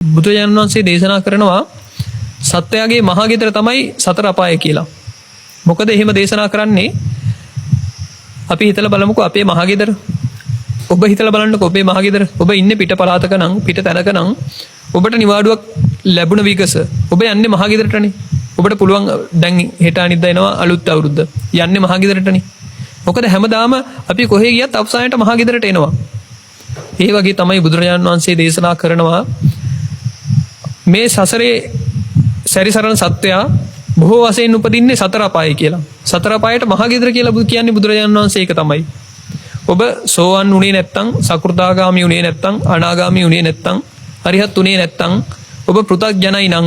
බුදුරජාණන් වහන්සේ දේශනා කරනවා සත්වයාගේ මහා ගෙදර තමයි සතර අපාය කියලා. මොකද එහෙම දේශනා කරන්නේ අපි හිතලා බලමුකෝ අපේ මහා ගෙදර. ඔබ හිතලා බලන්නකෝ ඔබේ මහා ගෙදර. ඔබ ඉන්නේ පිට පළාතක නම් පිට තැනක නම් ඔබට නිවාඩුවක් ලැබුණ විගස ඔබ යන්නේ මහා ගෙදරටනේ. ඔබට පුළුවන් දැන් හෙට අනිද්දා එනවා අලුත් අවුරුද්ද. යන්නේ මහා ගෙදරටනේ. මොකද හැමදාම අපි කොහේ ගියත් අවසානයේ මහා ගෙදරට එනවා. ඒ වගේ තමයි බුදුරජාණන් වහන්සේ දේශනා කරනවා මේ සසරේ සැරිසරන සත්වයා බොහෝ වශයෙන් උපදින්නේ සතර අපාය කියලා. සතර අපායට මහා ගෙදර කියලා කියන්නේ බුදුරජාණන් වහන්සේ ඒක තමයි. ඔබ සෝවන් උනේ නැත්තම්, සකෘදාගාමි උනේ නැත්තම්, අනාගාමි උනේ නැත්තම්, අරිහත් උනේ නැත්තම් ඔබ පෘථග්ජනයි නම්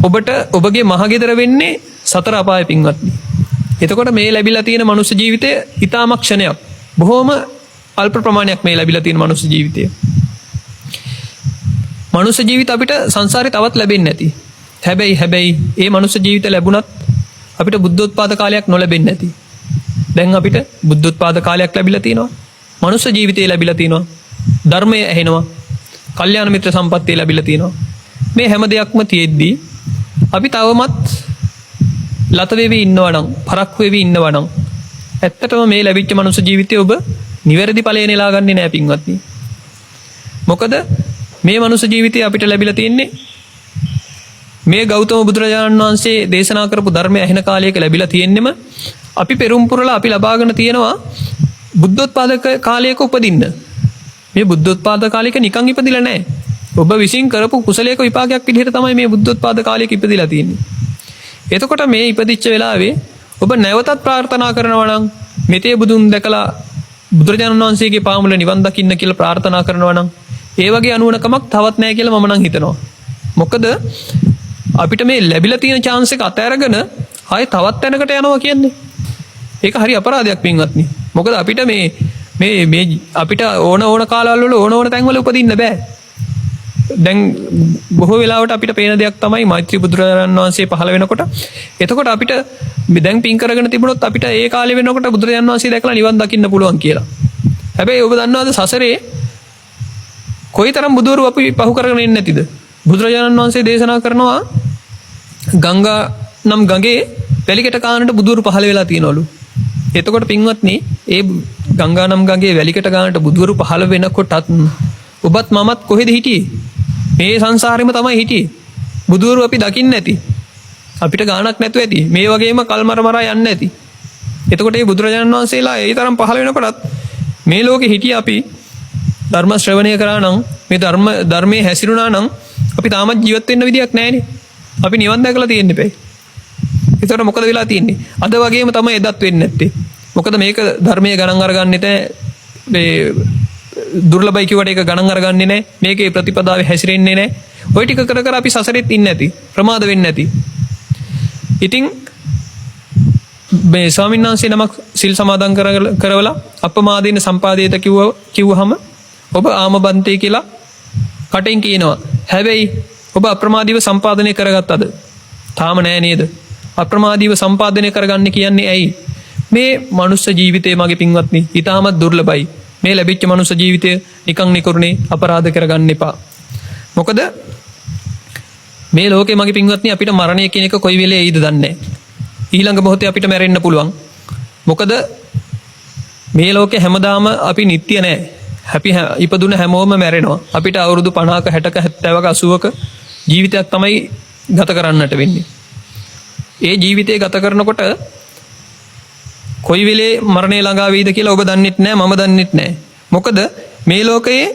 ඔබට ඔබගේ මහා ගෙදර වෙන්නේ සතර අපාය පින්වත්නි. එතකොට මේ ලැබිලා තියෙන මනුෂ්‍ය ජීවිතය ඊටාම ක්ෂණයක්. බොහෝම අල්ප ප්‍රමාණයක් මේ ලැබිලා තියෙන මනුෂ්‍ය ජීවිතය. මනුෂ්‍ය ජීවිත අපිට සංසාරේ තවත් ලැබෙන්නේ නැති. හැබැයි ඒ මනුෂ්‍ය ජීවිත ලැබුණත් අපිට බුද්ධෝත්පාද කාලයක් නොලැබෙන්නේ නැති. දැන් අපිට බුද්ධෝත්පාද කාලයක් ලැබිලා තිනවා. මනුෂ්‍ය ජීවිතය ලැබිලා තිනවා. ධර්මය ඇහෙනවා. කල්යාණ මිත්‍ර සම්පත්තිය ලැබිලා තිනවා. මේ හැම දෙයක්ම තියෙද්දී අපි තවමත් ලත වෙවි ඉන්නවා නම්, පරක් වෙවි ඉන්නවා නම් ඇත්තටම මේ ලැබිච්ච මනුෂ්‍ය ජීවිතය ඔබ නිවැරදි ඵලය නෙලා ගන්නේ නැහැ පින්වත්නි. මොකද මේ මනුෂ්‍ය ජීවිතය අපිට ලැබිලා තියෙන්නේ මේ ගෞතම බුදුරජාණන් වහන්සේ දේශනා කරපු ධර්මය ඇහෙන කාලයක ලැබිලා තියෙන්නෙම අපි පෙරම් පුරලා අපි ලබාගෙන තියෙනවා බුද්ධෝත්පාද කාලයක උපදින්න. මේ බුද්ධෝත්පාද කාලයක නිකන් ඉපදිලා නැහැ. ඔබ විශ්ින් කරපු කුසලයක විපාකයක් විදිහට තමයි මේ බුද්ධෝත්පාද කාලයක ඉපදිලා තියෙන්නේ. එතකොට මේ ඉපදිච්ච වෙලාවේ ඔබ නැවතත් ප්‍රාර්ථනා කරනවා නම් මෙතේ බුදුන් දැකලා බුදුරජාණන් වහන්සේගේ පාමුල නිවන් දකින්න කියලා ප්‍රාර්ථනා කරනවා නම් ඒ වගේ අනුවණකමක් තවත් නැහැ කියලා මම නම් හිතනවා. මොකද අපිට මේ ලැබිලා තියෙන chance එක අතහැරගෙන ආයේ තවත් තැනකට යනවා කියන්නේ ඒක හරි අපරාධයක් පින්වත්නි. මොකද අපිට මේ අපිට ඕන කාලවල ඕන තැන්වල උපදින්න බෑ. දැන් බොහෝ වෙලාවට අපිට පේන දෙයක් තමයි මෛත්‍රී බුදුරජාණන් වහන්සේ පහළ වෙනකොට එතකොට අපිට දැන් පින් කරගෙන තිබුණොත් අපිට ඒ කාලේ වෙනකොට බුදුරජාණන් වහන්සේ දැකලා නිවන් දකින්න පුළුවන් කියලා. හැබැයි ඔබ දන්නවද සසරේ කොයිතරම් බුදුවරු අපි පහු කරගෙන ඉන්නේ නැතිද? බුදුරජාණන් වහන්සේ දේශනා කරනවා ගංගා නම් ගඟේ වැලිකට ගානට බුදුවරු පහළ වෙලා තියෙනවලු. එතකොට පින්වත්නි ඒ ගංගා නම් ගඟේ වැලිකට ගානට බුදුවරු පහළ වෙනකොටත් ඔබත් මමත් කොහෙද හිටියේ? මේ සංසාරෙම තමයි හිටියේ. බුදුවරු අපි දකින්නේ නැති. අපිට ගානක් නැතුව ඇති. මේ වගේම කල්මර මරා යන්නේ නැති. එතකොට මේ බුදුරජාණන් වහන්සේලා ඒ තරම් පහළ වෙනකොටත් මේ ලෝකේ හිටිය අපි ධර්ම ශ්‍රවණය කරා නම් මේ ධර්මයේ හැසිරුණා නම් අපි තාමත් ජීවත් වෙන්න විදියක් නැහැනේ. අපි නිවන් දැකලා තියෙන්නේ බෑ. ඒතර මොකද වෙලා තියෙන්නේ? අද වගේම තමයි එදත් වෙන්නේ නැත්තේ. මොකද මේක ධර්මයේ ගණන් අරගන්නෙත් මේ දුර්ලභයි කියවට ඒක ගණන් අරගන්නේ නැහැ. මේකේ ප්‍රතිපදාවේ හැසිරෙන්නේ නැහැ. ওই ටික කර කර අපි සසරෙත් ඉන්නේ නැති. ප්‍රමාද වෙන්නේ නැති. ඉතින් මේ ස්වාමීන් වහන්සේ නමක් සිල් සමාදන් කරවලා අපමාදීන සම්පාදේත කිව්වහම ඔබ ආමබන්තේ කියලා කටින් කියනවා. හැබැයි ඔබ අප්‍රමාදීව සම්පාදනය කරගත්තද? තාම නෑ නේද? අප්‍රමාදීව සම්පාදනය කරගන්න කියන්නේ ඇයි? මේ මනුෂ්‍ය ජීවිතේ මගේ පින්වත්නි ඊටමත් දුර්ලභයි. මේ ලැබිච්ච මනුෂ්‍ය ජීවිතය නිකන් නිකරුණේ අපරාධ කරගන්න එපා. මොකද මේ ලෝකේ මගේ පින්වත්නි අපිට මරණය කියන එක කොයි වෙලේ එයිද දන්නේ නැහැ. ඊළඟ මොහොතේ අපිට මැරෙන්න පුළුවන්. මොකද මේ ලෝකේ හැමදාම අපි නිට්ටිය නෑ. අපි ඉපදුන හැමෝම මැරෙනවා. අපිට අවුරුදු 50ක 60ක 70ක 80ක ජීවිතයක් තමයි ගත කරන්නට වෙන්නේ. ඒ ජීවිතය ගත කරනකොට කොයි වෙලේ මරණය ළඟා වෙයිද කියලා ඔබ දන්නෙත් නෑ මම දන්නෙත් නෑ. මොකද මේ ලෝකයේ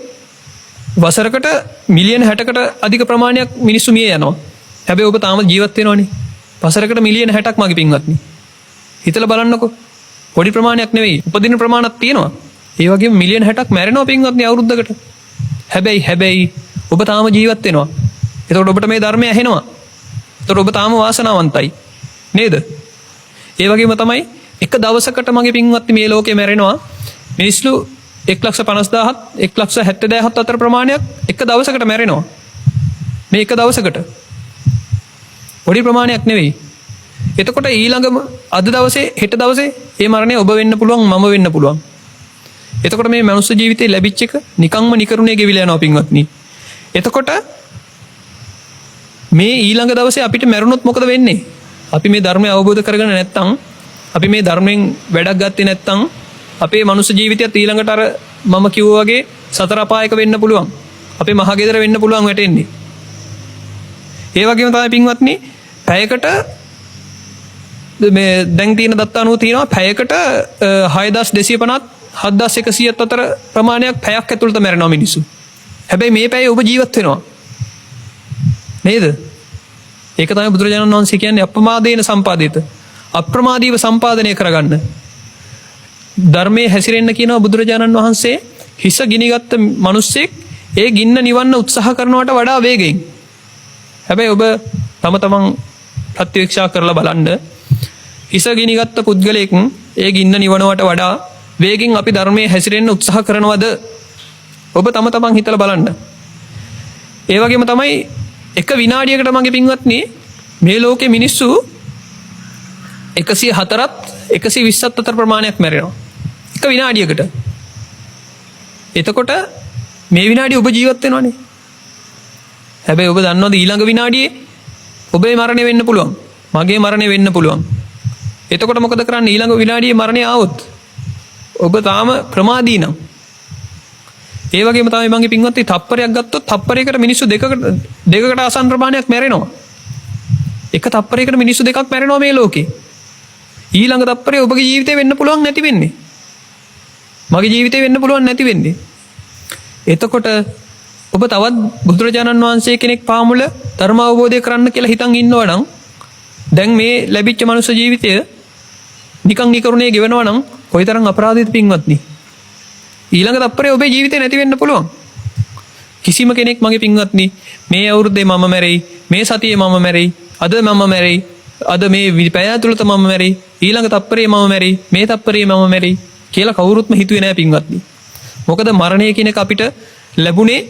වසරකට මිලියන 60කට අධික ප්‍රමාණයක් මිනිස්සු මිය යනවා. හැබැයි ඔබ තාම ජීවත් වෙනවනේ. වසරකට මිලියන 60ක් මගේ පින්වත්නි. හිතලා බලන්නකෝ. පොඩි ප්‍රමාණයක් නෙවෙයි. උපදින ප්‍රමාණයක් තියෙනවා. ඒ වගේම මිලියන 60ක් මැරෙනවා පින්වත්නි අවුරුද්දකට. හැබැයි ඔබ තාම ජීවත් වෙනවා. එතකොට ඔබට මේ ධර්මය ඇහෙනවා. එතකොට ඔබ තාම වාසනාවන්තයි. නේද? ඒ වගේම තමයි එක දවසකට මගේ පින්වත්නි මේ ලෝකේ මැරෙනවා මිනිස්සු 1,50,000ත් 1,70,000ත් අතර ප්‍රමාණයක් එක දවසකට මැරෙනවා. මේ එක දවසකට. පොඩි ප්‍රමාණයක් නෙවෙයි. එතකොට ඊළඟම අද දවසේ හෙට දවසේ මේ මරණය ඔබ වෙන්න පුළුවන් මම වෙන්න පුළුවන්. එතකොට මේ මනුස්ස ජීවිතේ ලැබිච්ච එක නිකම්ම නිකරුණේ ගෙවිලා යනවා පින්වත්නි. එතකොට මේ ඊළඟ දවසේ අපිට මැරුණොත් මොකද වෙන්නේ? අපි මේ ධර්මය අවබෝධ කරගෙන නැත්නම්, අපි මේ ධර්මයෙන් වැඩක් ගත්තේ නැත්නම් අපේ මනුස්ස ජීවිතයත් ඊළඟට අර මම කිව්වා වගේ සතර අපායක වෙන්න පුළුවන්. අපේ මහගෙදර වෙන්න පුළුවන් වැටෙන්නේ. ඒ වගේම තමයි පින්වත්නි, පැයකට මේ දැන් තියෙන දත්ත අනුව තියෙනවා පැයකට 6250ත් 7100ත් අතර ප්‍රමාණයක් පැයක් ඇතුළත මැරෙනවා මිනිස්සු. හැබැයි මේ පැයේ ඔබ ජීවත් වෙනවා. නේද? ඒක තමයි බුදුරජාණන් වහන්සේ කියන්නේ අප්‍රමාදේන සම්පාදිත. අප්‍රමාදීව සම්පාදනය කරගන්න. ධර්මයේ හැසිරෙන්න කියනවා බුදුරජාණන් වහන්සේ. හිස ගිනිගත්ත මිනිස්සෙක් ඒ ගින්න නිවන්න උත්සාහ කරනවට වඩා වේගයෙන්. හැබැයි ඔබ තමන් ප්‍රත්‍යක්ෂා කරලා බලන්න. හිස ගිනිගත්ත පුද්ගලයෙක් ඒ ගින්න නිවනවට වඩා වේගෙන් අපි ධර්මයේ හැසිරෙන්න උත්සාහ කරනවද? ඔබ තමන් හිතලා බලන්න. ඒ වගේම තමයි එක විනාඩියකට මගේ පින්වත්නි මේ ලෝකේ මිනිස්සු 104ත් 120ත් අතර ප්‍රමාණයක් මැරෙනවා. එක විනාඩියකට. එතකොට මේ විනාඩිය ඔබ ජීවත් වෙනවනේ. හැබැයි ඔබ දන්නවද ඊළඟ විනාඩියේ ඔබේ මරණය වෙන්න පුළුවන්. මගේ මරණය වෙන්න පුළුවන්. එතකොට මොකද කරන්නේ? ඊළඟ විනාඩියේ මරණය ආවොත් ඔබ තාම ප්‍රමාදී නම්. ඒ වගේම තමයි මගේ පින්වත්නි තප්පරයක් ගත්තොත් තප්පරයකට මිනිස්සු දෙකකට ආසන්න ප්‍රමාණයක් මැරෙනවා. එක තප්පරයකට මිනිස්සු දෙකක් මැරෙනවා මේ ලෝකේ. ඊළඟ තප්පරේ ඔබගේ ජීවිතේ වෙන්න පුළුවන් නැති වෙන්නේ. මගේ ජීවිතේ වෙන්න පුළුවන් නැති වෙන්නේ. එතකොට ඔබ තවත් බුදුරජාණන් වහන්සේ කෙනෙක් පාමුල ධර්ම අවබෝධය කරන්න කියලා හිතන් ඉන්නවා නම් දැන් මේ ලැබිච්ච මනුස්ස ජීවිතය නිකන් නිකරුණේ ගෙවනවා නම් කොයිතරම් අපරාධයද පින්වත්නි. ඊළඟ තප්පරේ ඔබේ ජීවිතේ නැති වෙන්න පුළුවන්. කිසිම කෙනෙක් මගේ පින්වත්නි මේ අවුරුද්දේ මම මැරෙයි, මේ සතියේ මම මැරෙයි, අද මම මැරෙයි, අද මේ පැය ඇතුළත මම මැරෙයි, ඊළඟ තප්පරේ මම මැරෙයි, මේ තප්පරේ මම මැරෙයි කියලා කවුරුත්ම හිතුවේ නෑ පින්වත්නි. මොකද මරණය කියන එක අපිට ලැබුණේ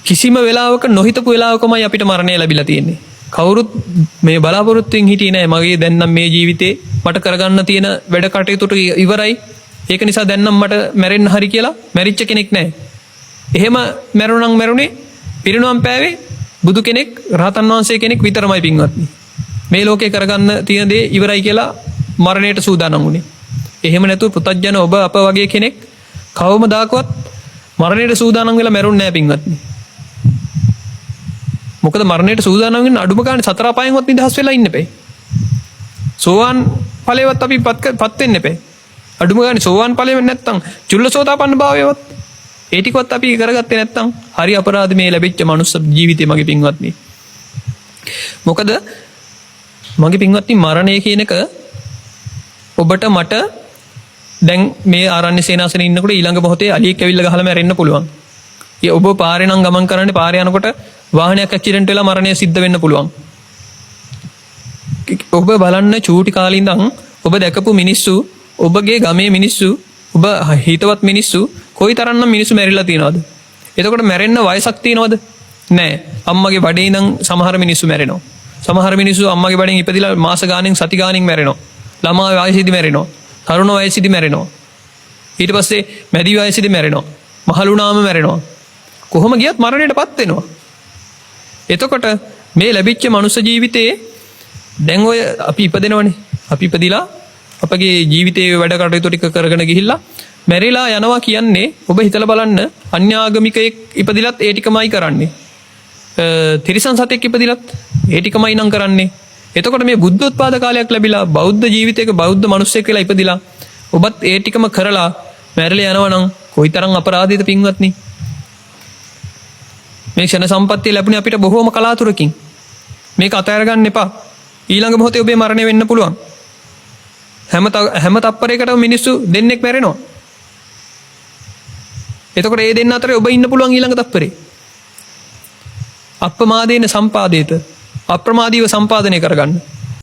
කිසිම වෙලාවක නොහිතපු වෙලාවකමයි අපිට මරණය ලැබිලා තියෙන්නේ. කවුරුත් මේ බලාපොරොත්තුෙන් හිටියේ නෑ මගේ දැන් නම් මේ ජීවිතේ මට කරගන්න තියෙන වැඩ කටයුතු ඉවරයි. ඒක නිසා දැන් නම් මට මැරෙන්න හරි කියලා මැරිච්ච කෙනෙක් නෑ. එහෙම මැරුණනම් මැරුණේ පිරිනුවම් පෑවේ බුදු කෙනෙක්, රහතන් වහන්සේ කෙනෙක් විතරමයි පින්වත්නි. මේ ලෝකේ කරගන්න තියෙන දේ ඉවරයි කියලා මරණයට සූදානම් වුණේ. එහෙම නැතුව පුතඥ ඔබ අප වගේ කෙනෙක් කවමදාකවත් මරණයට සූදානම් වෙලා මැරුන්නේ නැහැ පින්වත්නි. මොකද මරණයට සූදානම් වෙන්න අඩුම ගානේ සතර අපායෙන්වත් නිදහස් වෙලා ඉන්න එපේ. සෝවාන් ඵලයේවත් අපි පත් වෙන්න එපේ. අඩුම ගානේ සෝවාන් ඵලෙ නැත්තම් චුල්ලසෝතාපන්න භාවයවත් ඒ ටිකවත් අපි කරගත්තේ නැත්තම් හරි අපරාධ මේ ලැබිච්ච මනුස්ස ජීවිතේ මගේ පින්වත්නි. මොකද මගේ පින්වත්නි මරණය කියන එක ඔබට මට දැන් මේ ආරණ්‍ය සේනාසනේ ඉන්නකොට ඊළඟ මොහොතේ අලියෙක් ඇවිල්ලා ගහලා මැරෙන්න පුළුවන්. ඒ ඔබ පාරේ නම් ගමන් කරන්නේ පාරේ යනකොට වාහනයක් ඇක්සිඩන්ට් වෙලා මරණය සිද්ධ වෙන්න පුළුවන්. ඔබ බලන්න චූටි කාලේ ඉඳන් ඔබ දැකපු මිනිස්සු, ඔබගේ ගමේ මිනිස්සු, ඔබ හිතවත් මිනිස්සු කොයිතරම්නම් මිනිස්සු මැරිලා තියෙනවද? එතකොට මැරෙන්න වයසක් තියෙනවද? නැහැ. අම්මගේ බඩේ ඉඳන් සමහර මිනිස්සු මැරෙනවා. සමහර මිනිස්සු අම්මගේ බඩෙන් ඉපදිලා මාස ගාණෙන් සති ගාණෙන් මැරෙනවා. ළමා වයසේදී මැරෙනවා. තරුණ වයසේදී මැරෙනවා. ඊට පස්සේ මැදි වයසේදී මැරෙනවා. මහලුණාම මැරෙනවා. කොහොම ගියත් මරණයටපත් වෙනවා. එතකොට මේ ලැබිච්ච මනුස්ස ජීවිතයේ දැන් ඔය අපි ඉපදෙනවනේ. අපි ඉපදිලා අපගේ ජීවිතයේ වැඩ කටයුතු ටික කරගෙන ගිහිල්ලා මැරිලා යනවා කියන්නේ ඔබ හිතලා බලන්න අන්‍යාගමිකයෙක් ඉපදිලත් ඒ ටිකමයි කරන්නේ. තිරිසන් සතෙක් ඉපදිලත් ඒ ටිකමයි නම් කරන්නේ. එතකොට මේ බුද්ධෝත්පාද කාලයක් ලැබිලා බෞද්ධ ජීවිතයක බෞද්ධ මිනිස්සෙක් වෙලා ඉපදිලා ඔබත් ඒ ටිකම කරලා මැරිලා යනවා නම් කොයිතරම් අපරාධයද පින්වත්නි. මේ ක්ෂණ සම්පත්තිය ලැබුණේ අපිට බොහෝම කලාතුරකින්. මේක අතහැර ගන්න එපා. ඊළඟ මොහොතේ ඔබේ මරණය වෙන්න පුළුවන්. හැම තප්පරයකටම මිනිස්සු දෙන්නෙක් මැරෙනවා. එතකොට ඒ දෙන්න අතරේ ඔබ ඉන්න පුළුවන් ඊළඟ තප්පරේ. අප්‍රමාදේන සම්පාදේත. අප්‍රමාදීව සම්පාදනය කරගන්න.